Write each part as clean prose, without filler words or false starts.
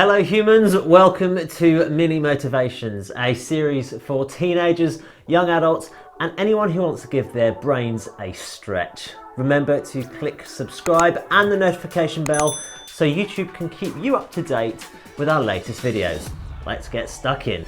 Hello humans, welcome to Mini Motivations, a series for teenagers, young adults and anyone who wants to give their brains a stretch. Remember to click subscribe and the notification bell so YouTube can keep you up to date with our latest videos. Let's get stuck in.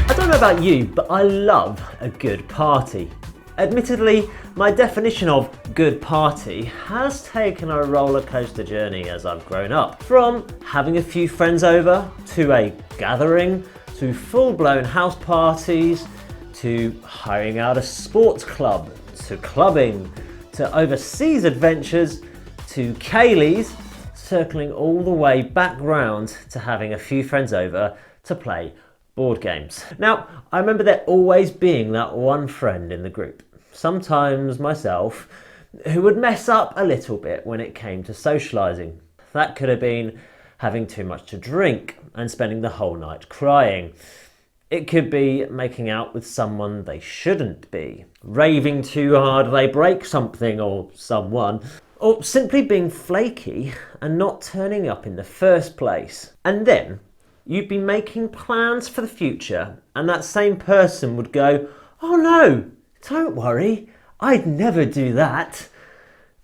I don't know about you, but I love a good party. Admittedly, my definition of good party has taken a roller coaster journey as I've grown up. From having a few friends over, to a gathering, to full-blown house parties, to hiring out a sports club, to clubbing, to overseas adventures, to Kayleys, circling all the way back round to having a few friends over to play board games. Now, I remember there always being that one friend in the group, sometimes myself, who would mess up a little bit when it came to socialising. That could have been having too much to drink and spending the whole night crying. It could be making out with someone they shouldn't be, raving too hard they break something or someone, or simply being flaky and not turning up in the first place. And then you'd be making plans for the future and that same person would go, "Oh no, don't worry, I'd never do that."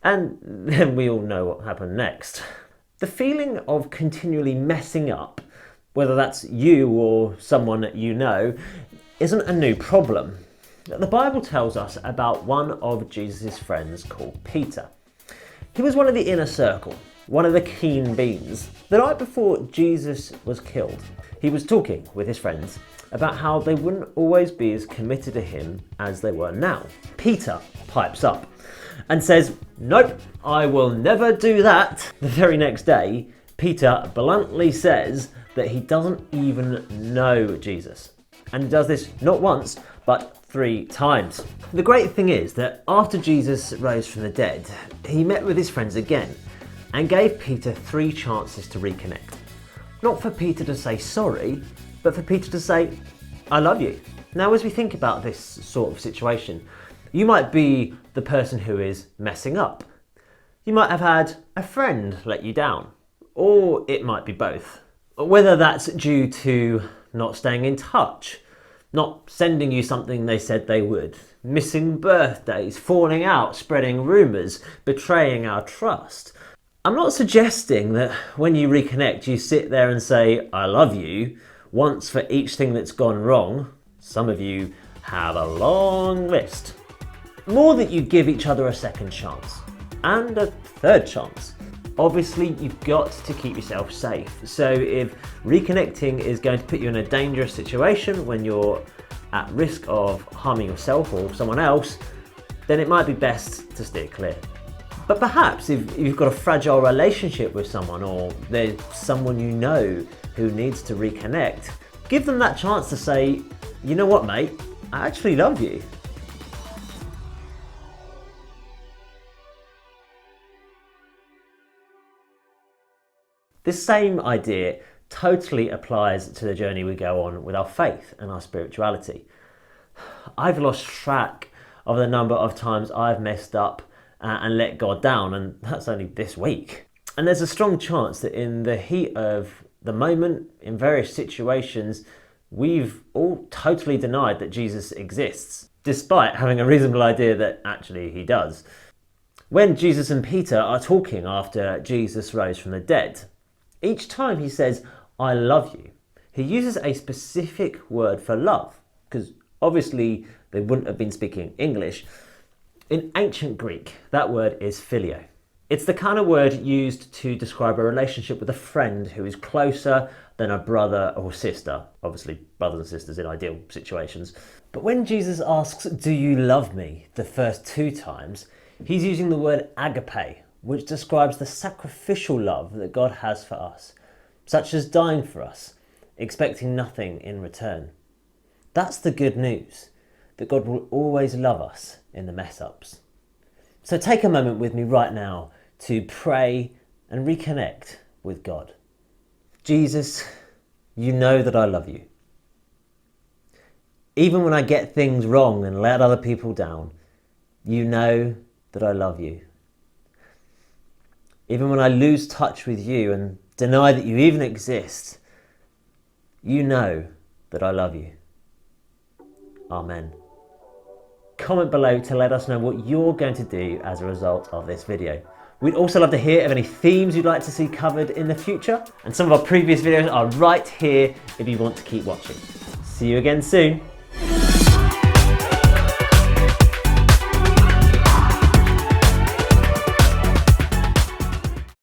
And then we all know what happened next. The feeling of continually messing up, whether that's you or someone that you know, isn't a new problem. The Bible tells us about one of Jesus' friends called Peter. He was one of the inner circle, one of the keen beans. The night before Jesus was killed, he was talking with his friends about how they wouldn't always be as committed to him as they were now. Peter pipes up and says, "Nope, I will never do that." The very next day, Peter bluntly says that he doesn't even know Jesus, and does this not once, but 3 times. The great thing is that after Jesus rose from the dead, he met with his friends again and gave Peter 3 chances to reconnect. Not for Peter to say sorry, but for Peter to say, "I love you." Now, as we think about this sort of situation, you might be the person who is messing up. You might have had a friend let you down, or it might be both. Whether that's due to not staying in touch, not sending you something they said they would, missing birthdays, falling out, spreading rumours, betraying our trust. I'm not suggesting that when you reconnect you sit there and say, "I love you," once for each thing that's gone wrong. Some of you have a long list. More that you give each other a second chance, and a third chance. Obviously, you've got to keep yourself safe. So if reconnecting is going to put you in a dangerous situation when you're at risk of harming yourself or someone else, then it might be best to steer clear. But perhaps if you've got a fragile relationship with someone, or there's someone you know who needs to reconnect, give them that chance to say, "You know what, mate, I actually love you." This same idea totally applies to the journey we go on with our faith and our spirituality. I've lost track of the number of times I've messed up and let God down, and that's only this week. And there's a strong chance that in the heat of the moment, in various situations, we've all totally denied that Jesus exists, despite having a reasonable idea that actually he does. When Jesus and Peter are talking after Jesus rose from the dead, each time he says, "I love you," he uses a specific word for love, because obviously they wouldn't have been speaking English. In ancient Greek, that word is phileo. It's the kind of word used to describe a relationship with a friend who is closer than a brother or sister. Obviously, brothers and sisters in ideal situations. But when Jesus asks, "Do you love me?" the first 2 times, he's using the word agape, which describes the sacrificial love that God has for us, such as dying for us, expecting nothing in return. That's the good news, that God will always love us in the mess-ups. So take a moment with me right now to pray and reconnect with God. Jesus, you know that I love you. Even when I get things wrong and let other people down, you know that I love you. Even when I lose touch with you and deny that you even exist, you know that I love you. Amen. Comment below to let us know what you're going to do as a result of this video. We'd also love to hear of any themes you'd like to see covered in the future, and some of our previous videos are right here if you want to keep watching. See you again soon.